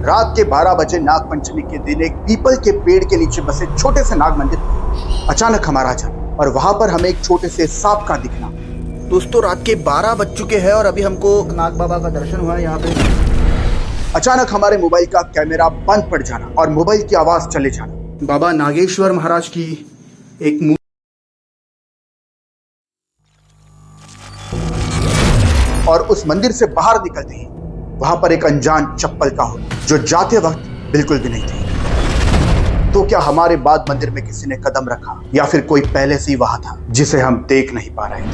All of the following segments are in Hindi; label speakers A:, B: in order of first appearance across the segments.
A: रात के 12 बजे नाग पंचमी के दिन एक पीपल के पेड़ के नीचे बसे छोटे से नाग मंदिर अचानक हमारा जाना और वहां पर हमें एक छोटे से सांप का दिखना।
B: दोस्तों रात के 12 बज चुके हैं और अभी हमको नाग बाबा का दर्शन हुआ है यहाँ पे।
A: अचानक हमारे मोबाइल का कैमरा बंद पड़ जाना और मोबाइल की आवाज चले जाना।
B: बाबा नागेश्वर महाराज की एक
A: और उस मंदिर से बाहर निकलते ही वहां पर एक अनजान चप्पल का हो जो जाते वक्त बिल्कुल भी नहीं थी। तो क्या हमारे बाद मंदिर में किसी ने कदम रखा या फिर कोई पहले से ही वहां था जिसे हम देख नहीं पा रहे थे।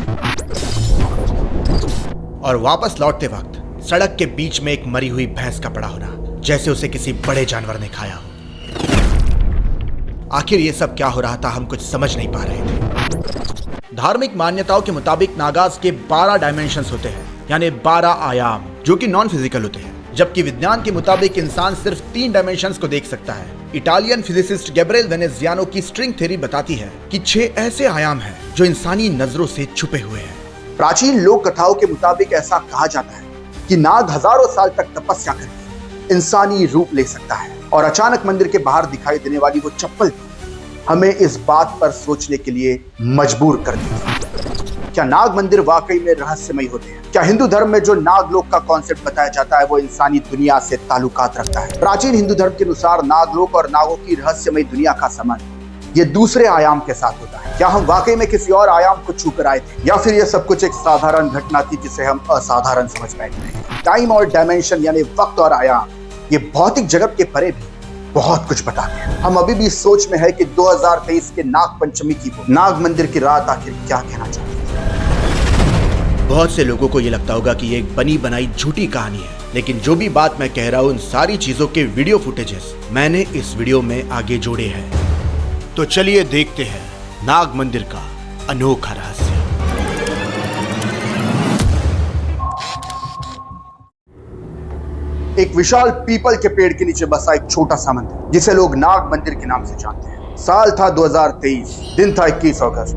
C: और वापस लौटते वक्त सड़क के बीच में एक मरी हुई भैंस का पड़ा होना, जैसे उसे किसी बड़े जानवर ने खाया हो। आखिर ये सब क्या हो रहा था, हम कुछ समझ नहीं पा रहे थे। धार्मिक मान्यताओं के मुताबिक नागास के 12 डायमेंशंस होते हैं, यानी 12 आयाम, जो कि नॉन फिजिकल होते हैं, जबकि विज्ञान के मुताबिक इंसान सिर्फ 3 डायमेंशंस को देख सकता है। इटालियन फिजिसिस्ट गैब्रिएल वेनेजियानो की स्ट्रिंग थ्योरी बताती है कि 6 ऐसे आयाम हैं जो इंसानी नजरों से छुपे हुए हैं।
A: प्राचीन लोक कथाओं के मुताबिक ऐसा कहा जाता है कि नाग हजारों साल तक तपस्या करके इंसानी रूप ले सकता है और अचानक मंदिर के बाहर दिखाई देने वाली वो चप्पल हमें इस बात पर सोचने के लिए मजबूर कर दी। क्या नाग मंदिर वाकई में रहस्यमयी होते हैं? क्या हिंदू धर्म में जो नागलोक का कॉन्सेप्ट बताया जाता है वो इंसानी दुनिया से ताल्लुकात रखता है? प्राचीन हिंदू धर्म के अनुसार नागलोक और नागों की रहस्यमयी दुनिया का संबंध ये दूसरे आयाम के साथ होता है। क्या हम वाकई में किसी और आयाम को छू कर आए थे या फिर ये सब कुछ एक साधारण घटना थी जिसे हम असाधारण समझ बैठे हैं? टाइम और डायमेंशन यानी वक्त और आयाम ये भौतिक जगत के परे भी बहुत कुछ बताते हैं। हम अभी भी सोच में है कि 2023 के नाग पंचमी की नाग मंदिर की रात आखिर क्या कहना चाहती है।
C: बहुत से लोगों को ये लगता होगा कि ये एक बनी बनाई झूठी कहानी है, लेकिन जो भी बात मैं कह रहा हूँ उन सारी चीजों के वीडियो फुटेजेस मैंने इस वीडियो में आगे जोड़े हैं। तो चलिए देखते हैं नाग मंदिर का अनोखा रहस्य।
A: एक विशाल पीपल के पेड़ के नीचे बसा एक छोटा सा मंदिर जिसे लोग नाग मंदिर के नाम से जानते हैं। साल था 2023, दिन था 21 अगस्त,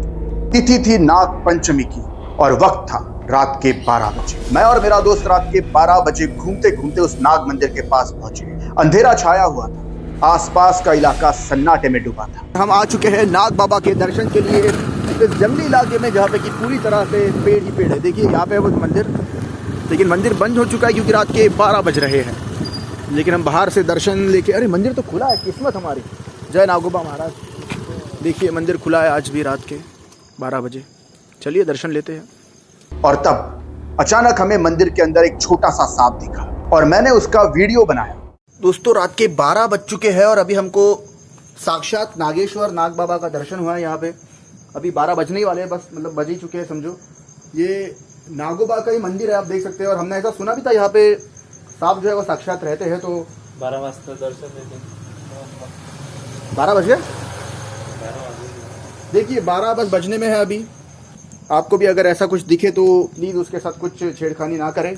A: तिथि थी नाग पंचमी की और वक्त था रात के 12 बजे। मैं और मेरा दोस्त रात के 12 बजे घूमते घूमते उस नाग मंदिर के पास पहुंचे। अंधेरा छाया हुआ था, आसपास का इलाका सन्नाटे में डूबा था।
B: हम आ चुके हैं नाग बाबा के दर्शन के लिए इस जंगली इलाके में जहाँ पे कि पूरी तरह से पेड़ ही पेड़ है। देखिए यहाँ पे वो मंदिर, लेकिन मंदिर बंद हो चुका है क्योंकि रात के 12 बज रहे हैं। लेकिन हम बाहर से दर्शन लेके, अरे मंदिर तो खुला है, किस्मत हमारी। जय नागोबा महाराज। देखिए मंदिर खुला है आज भी रात के 12 बजे। चलिए दर्शन लेते हैं।
A: और तब अचानक हमें मंदिर के अंदर एक छोटा सा सांप दिखा और मैंने उसका वीडियो बनाया।
B: दोस्तों रात के 12 बज चुके हैं और अभी हमको साक्षात नागेश्वर नाग बाबा का दर्शन हुआ है यहाँ पे। अभी 12 बजने ही वाले हैं, बस मतलब बज ही चुके हैं समझो। ये नागोबा का ही मंदिर है, आप देख सकते हैं। और हमने ऐसा सुना भी था यहाँ पे सांप जो है वो साक्षात रहते हैं। तो
D: 12 वाजता दर्शन देते
B: 12 बज गए। देखिए 12 बस बजने में है अभी। आपको भी अगर ऐसा कुछ दिखे तो प्लीज़ उसके साथ कुछ छेड़खानी ना करें,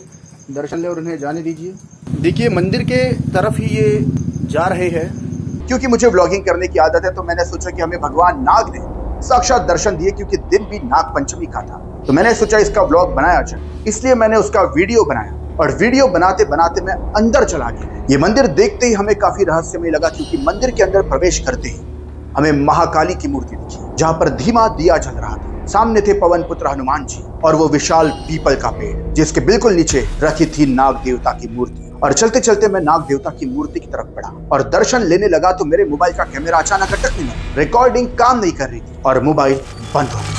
B: दर्शन ले और उन्हें जाने दीजिए। देखिए मंदिर के तरफ ही ये जा रहे हैं।
A: क्योंकि मुझे व्लॉगिंग करने की आदत है तो मैंने सोचा कि हमें भगवान नाग ने साक्षात दर्शन दिए, क्योंकि दिन भी नाग पंचमी का था। तो मैंने सोचा इसका व्लॉग बनाया जाए, इसलिए मैंने उसका वीडियो बनाया। और वीडियो बनाते बनाते मैं अंदर चला गया। ये मंदिर देखते ही हमें काफी रहस्यमय लगा, क्योंकि मंदिर के अंदर प्रवेश करते ही हमें महाकाली की मूर्ति दिखी जहां पर धीमा दिया जल रहा था। सामने थे पवन पुत्र हनुमान जी और वो विशाल पीपल का पेड़ जिसके बिल्कुल नीचे रखी थी नाग देवता की मूर्ति। और चलते चलते मैं नाग देवता की मूर्ति की तरफ बढ़ा और दर्शन लेने लगा तो मेरे मोबाइल का कैमरा अचानक अटकने लगा। रिकॉर्डिंग काम नहीं कर रही थी और मोबाइल बंद हो गया।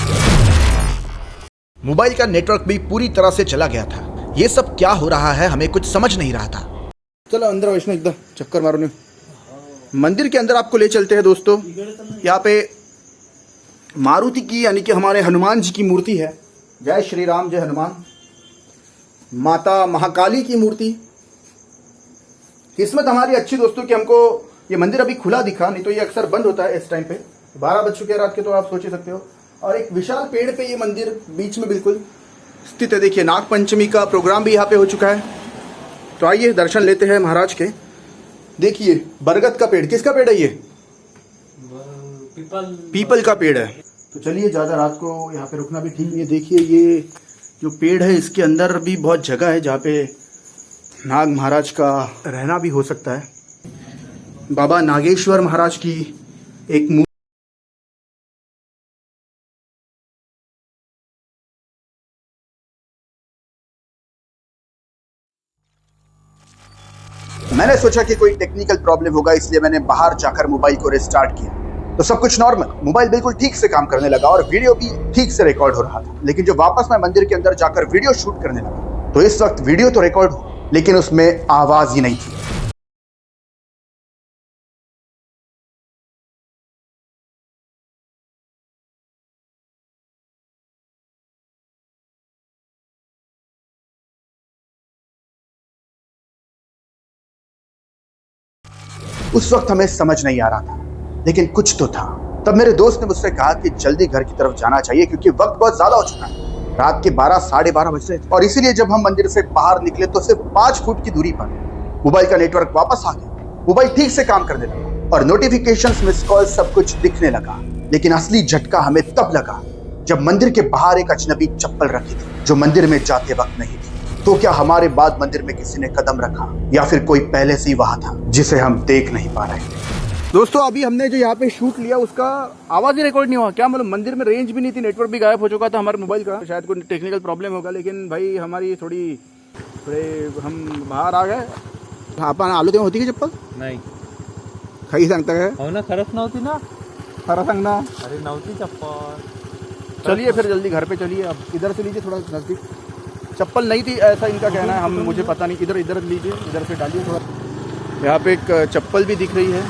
C: मोबाइल का नेटवर्क भी पूरी तरह से चला गया था। ये सब क्या हो रहा है, हमें कुछ समझ नहीं रहा था।
B: चलो अंदर वैष्णव एकदम चक्कर मारो नहीं। मंदिर के अंदर आपको ले चलते हैं दोस्तों। यहाँ पे मारुति की यानी कि हमारे हनुमान जी की मूर्ति है। जय श्री राम, जय हनुमान। माता महाकाली की मूर्ति। किस्मत हमारी अच्छी दोस्तों कि हमको ये मंदिर अभी खुला दिखा, नहीं तो ये अक्सर बंद होता है इस टाइम पे। 12 बज चुके हैं रात के, तो आप सोच ही सकते हो। और एक विशाल पेड़ पे ये मंदिर बीच में बिल्कुल स्थित है। देखिए नाग पंचमी का प्रोग्राम भी यहाँ पे हो चुका है। तो आइए दर्शन लेते हैं महाराज के। देखिए बरगद का पेड़, किसका पेड़ है ये? पीपल का पेड़ है। तो चलिए ज़्यादा रात को यहाँ पे रुकना भी ठीक नहीं है। देखिए ये जो पेड़ है इसके अंदर भी बहुत जगह है जहाँ पे नाग महाराज का रहना भी हो सकता है। बाबा नागेश्वर महाराज की एक
A: मैंने सोचा कि कोई टेक्निकल प्रॉब्लम होगा, इसलिए मैंने बाहर जाकर मोबाइल को रिस्टार्ट किया तो सब कुछ नॉर्मल, मोबाइल बिल्कुल ठीक से काम करने लगा और वीडियो भी ठीक से रिकॉर्ड हो रहा था। लेकिन जब वापस मैं मंदिर के अंदर जाकर वीडियो शूट करने लगा तो इस वक्त वीडियो तो रिकॉर्ड हो लेकिन उसमें आवाज ही नहीं थी। उस वक्त हमें समझ नहीं आ रहा था लेकिन कुछ तो था। तब मेरे दोस्त ने मुझसे कहा कि जल्दी घर की तरफ जाना चाहिए क्योंकि वक्त बहुत ज्यादा हो चुका है। रात के 12 साढ़े 12 बज रहे थे और इसीलिए जब हम मंदिर से बाहर निकले तो सिर्फ 5 फुट की दूरी पर मोबाइल का नेटवर्क वापस आ गया। मोबाइल ठीक से काम करने लगा और नोटिफिकेशंस, मिस कॉल सब कुछ दिखने लगा। लेकिन असली झटका हमें तब लगा जब मंदिर के बाहर एक अजनबी चप्पल रखी थी जो मंदिर में जाते वक्त नहीं थी। तो क्या हमारे बाद मंदिर में किसी ने कदम रखा या फिर कोई पहले से ही वहां था जिसे हम देख नहीं पा रहे थे।
B: दोस्तों अभी हमने जो यहाँ पे शूट लिया उसका आवाज ही रिकॉर्ड नहीं हुआ। क्या मतलब मंदिर में रेंज भी नहीं थी, नेटवर्क भी गायब हो चुका था हमारे मोबाइल का। शायद कोई टेक्निकल प्रॉब्लम होगा लेकिन भाई हमारी थोड़े हम बाहर आ गए। आपण आलो तेव्हा होती की चप्पल
D: नाही
B: काही सांगता काय?
D: हो ना, खरंच नव्हती ना.
B: खरा सांग ना।
D: अरे नव्हती चप्पल.
B: चलिए फिर जल्दी घर पे चलिए। अब इधर से लीजिए, थोड़ा नजदीक। चप्पल नहीं थी ऐसा इनका कहना है, हम मुझे पता नहीं। इधर लीजिए, इधर से डालिए थोड़ा। यहाँ पे एक चप्पल भी दिख रही है।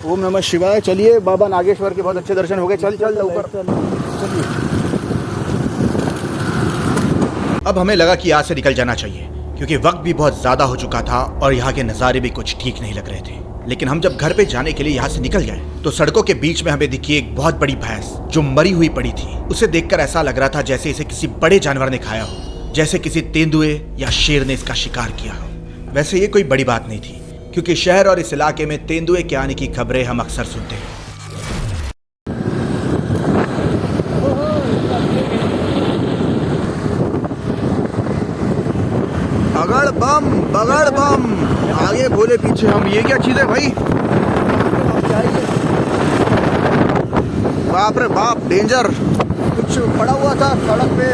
B: ओम नमः शिवाय। चलिए, बाबा नागेश्वर के बहुत अच्छे दर्शन हो गए। चल ऊपर चलिए।
C: अब हमें लगा कि यहाँ से निकल जाना चाहिए क्योंकि वक्त भी बहुत ज्यादा हो चुका था और यहाँ के नज़ारे भी कुछ ठीक नहीं लग रहे थे। लेकिन हम जब घर पे जाने के लिए यहाँ से निकल गए तो सड़कों के बीच में हमें दिखी एक बहुत बड़ी भैंस जो मरी हुई पड़ी थी। उसे देखकर ऐसा लग रहा था जैसे इसे किसी बड़े जानवर ने खाया हो, जैसे किसी तेंदुए या शेर ने इसका शिकार किया हो। वैसे ये कोई बड़ी बात नहीं थी क्योंकि शहर और इस इलाके में तेंदुए के आने की खबरें हम अक्सर सुनते हैं।
B: बगड़ बम आगे भोले पीछे हम। ये क्या चीज है भाई? बाप रे बाप, डेंजर। कुछ पड़ा हुआ था सड़क पे,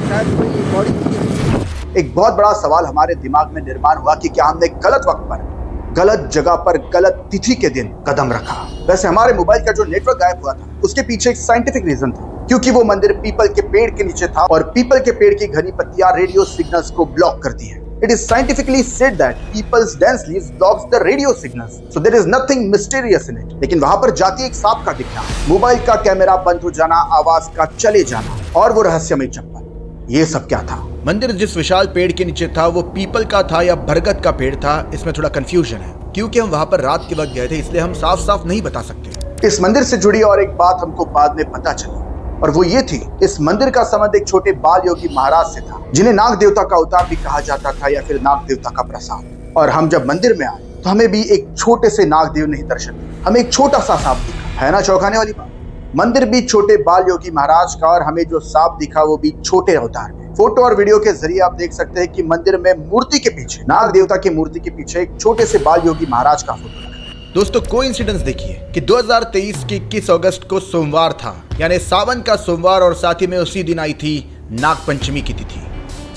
B: शायद कोई बॉडी।
A: एक बहुत बड़ा सवाल हमारे दिमाग में निर्माण हुआ कि क्या हमने गलत वक्त पर, गलत जगह पर, गलत तिथि के दिन कदम रखा। वैसे हमारे मोबाइल का जो नेटवर्क गायब हुआ था उसके पीछे एक साइंटिफिक रीजन था क्योंकि वो मंदिर पीपल के पेड़ के नीचे था और पीपल के पेड़ की घनी पत्तियां रेडियो सिग्नल्स को ब्लॉक करती है। It is scientifically said that people's dense leaves blocks the radio signals, so there is nothing mysterious in it. लेकिन वहां पर जाती एक सांप का दिखना, मोबाइल का कैमरा बंद हो जाना, आवाज का चले जाना और वो रहस्यमय चप्पल, ये सब क्या था?
C: मंदिर जिस विशाल पेड़ के नीचे था वो पीपल का था या बरगद का पेड़ था, इसमें थोड़ा कंफ्यूजन है क्योंकि हम वहां पर रात के वक्त गए थे, इसलिए हम साफ साफ नहीं बता सकते।
A: इस मंदिर से जुड़ी और एक बात हमको बाद में पता चली और वो ये थी, इस मंदिर का संबंध एक छोटे बाल योगी महाराज से था जिन्हें नाग देवता का अवतार भी कहा जाता था या फिर नाग देवता का प्रसाद। और हम जब मंदिर में आए तो हमें भी एक छोटे से नाग देव नहीं दर्शन दिए, हमें एक छोटा सा सांप दिखा। है ना चौंकाने वाली बात? मंदिर भी छोटे बाल योगी महाराज का और हमें जो सांप दिखा वो भी छोटे अवतार में। फोटो और वीडियो के जरिए आप देख सकते हैं कि मंदिर में मूर्ति के पीछे, नाग देवता की मूर्ति के पीछे एक छोटे से बाल योगी महाराज का फोटो।
C: दोस्तों कोइंसिडेंस देखिए कि 2023 की 21 अगस्त को सोमवार था, यानी सावन का सोमवार और साथ ही में उसी दिन आई थी नाग पंचमी की तिथि।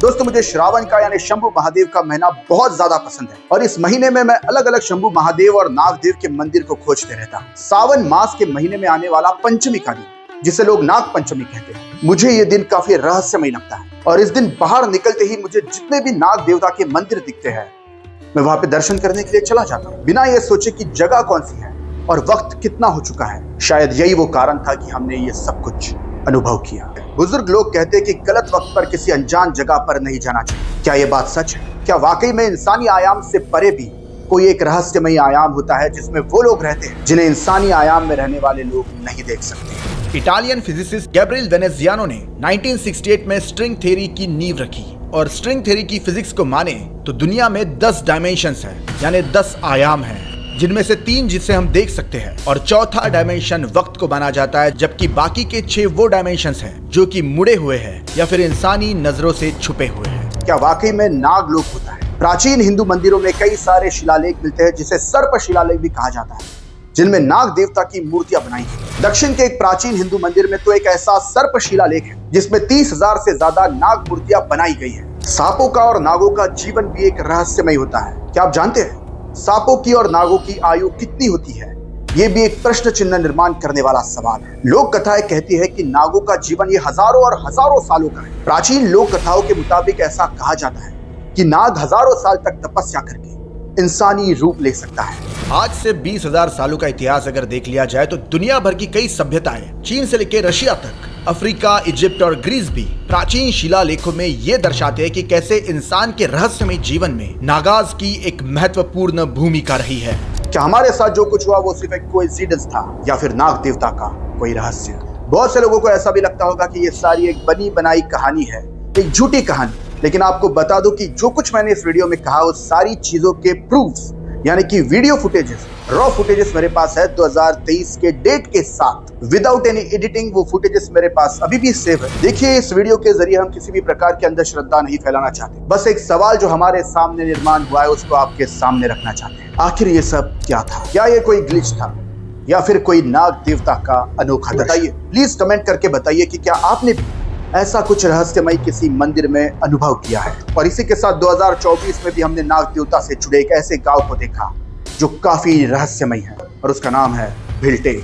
A: दोस्तों मुझे श्रावण का यानी शंभु महादेव का महीना बहुत ज्यादा पसंद है और इस महीने में मैं अलग अलग शंभु महादेव और नागदेव के मंदिर को खोजते रहता हूँ। सावन मास के महीने में आने वाला पंचमी का दिन जिसे लोग नाग पंचमी कहते हैं, मुझे ये दिन काफी रहस्यमय लगता है और इस दिन बाहर निकलते ही मुझे जितने भी नाग देवता के मंदिर दिखते हैं मैं वहां पे दर्शन करने के लिए चला जाता हूँ बिना ये सोचे कि जगह कौन सी है और वक्त कितना हो चुका है। शायद यही वो कारण था कि हमने ये सब कुछ अनुभव किया। बुजुर्ग लोग कहते हैं कि गलत वक्त पर किसी अनजान जगह पर नहीं जाना चाहिए। क्या ये बात सच है? क्या वाकई में इंसानी आयाम से परे भी कोई एक रहस्यमय आयाम होता है जिसमें वो लोग रहते हैं जिन्हें इंसानी आयाम में रहने वाले लोग नहीं देख सकते?
C: इटालियन फिजिसिस्ट गैब्रिएल वेनेजियानो ने 1968 में स्ट्रिंग थ्योरी की नींव रखी और स्ट्रिंग थ्योरी की फिजिक्स को माने तो दुनिया में 10 डायमेंशंस हैं, यानी 10 आयाम हैं, जिनमें से 3 जिसे हम देख सकते हैं और चौथा डायमेंशन वक्त को माना जाता है, जबकि बाकी के 6 वो डायमेंशंस हैं जो कि मुड़े हुए हैं या फिर इंसानी नजरों से छुपे हुए हैं।
A: क्या वाकई में नाग लोक होता है प्राचीन हिंदू मंदिरों में कई सारे शिलालेख मिलते हैं जिसे सर्प शिलालेख भी कहा जाता है, जिनमें नाग देवता की मूर्तियां बनाई हैं। दक्षिण के एक प्राचीन हिंदू मंदिर में तो एक ऐसा सर्प शिलालेख है जिसमें 30,000 से ज्यादा नाग मूर्तियां बनाई गई है। सांपों का और नागों का जीवन भी एक रहस्यमय होता है। क्या आप जानते हैं सांपों की और नागों की आयु कितनी होती है? ये भी एक प्रश्न चिन्ह निर्माण करने वाला सवाल है। लोक कथाएं कहती है कि नागों का जीवन ये हजारों और हजारों सालों का है। प्राचीन लोक कथाओं के मुताबिक ऐसा कहा जाता है कि नाग हजारों साल तक तपस्या करके इंसानी रूप ले सकता है।
C: आज से 20,000 सालों का इतिहास अगर देख लिया जाए तो दुनिया भर की कई सभ्यताएं, चीन से लेकर रशिया तक, अफ्रीका, इजिप्ट और ग्रीस भी प्राचीन शिलालेखों में ये दर्शाते हैं कि कैसे इंसान के रहस्यमय जीवन में नागाज की एक महत्वपूर्ण भूमिका रही है।
A: क्या हमारे साथ जो कुछ हुआ वो सिर्फ एक कोइंसिडेंस था या फिर नाग देवता का कोई रहस्य? बहुत से लोगों को ऐसा भी लगता होगा कि ये सारी एक बनी बनाई कहानी है, एक झूठी कहानी। लेकिन आपको बता दूं कि जो कुछ मैंने इस वीडियो में कहा वो सारी चीजों के प्रूफ्स यानी कि वीडियो फुटेजेस, रॉ फुटेजेस मेरे पास है 2023 के डेट के साथ, विदाउट एनी एडिटिंग। वो फुटेजेस मेरे पास अभी भी सेव है। देखिए, इस वीडियो के जरिए हम किसी भी प्रकार की अंधश्रद्धा नहीं फैलाना चाहते, बस एक सवाल जो हमारे सामने निर्माण हुआ है उसको आपके सामने रखना चाहते हैं। आखिर ये सब क्या था? क्या ये कोई ग्लिच था या फिर कोई नाग देवता का अनोखा? बताइए, प्लीज कमेंट करके बताइए कि क्या आपने भी ऐसा कुछ रहस्यमय किसी मंदिर में अनुभव किया है। और इसी के साथ 2024 में भी हमने नाग देवता से जुड़े एक ऐसे गांव को देखा जो काफी रहस्यमय है और उसका नाम है भिल्टे।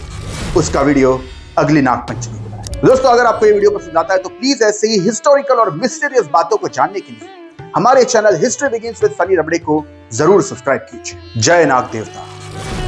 A: उसका वीडियो अगली नाग पंचमी को बनाएं। दोस्तों, अगर आपको ये वीडियो पसंद आता है तो प्लीज ऐसे ही हिस्टोरिकल और मिस्टीरियस बातों को जानने के लिए हमारे channel history begins with Sunny Rabde को जरूर सब्सक्राइब कीजिए। जय नाग देवता।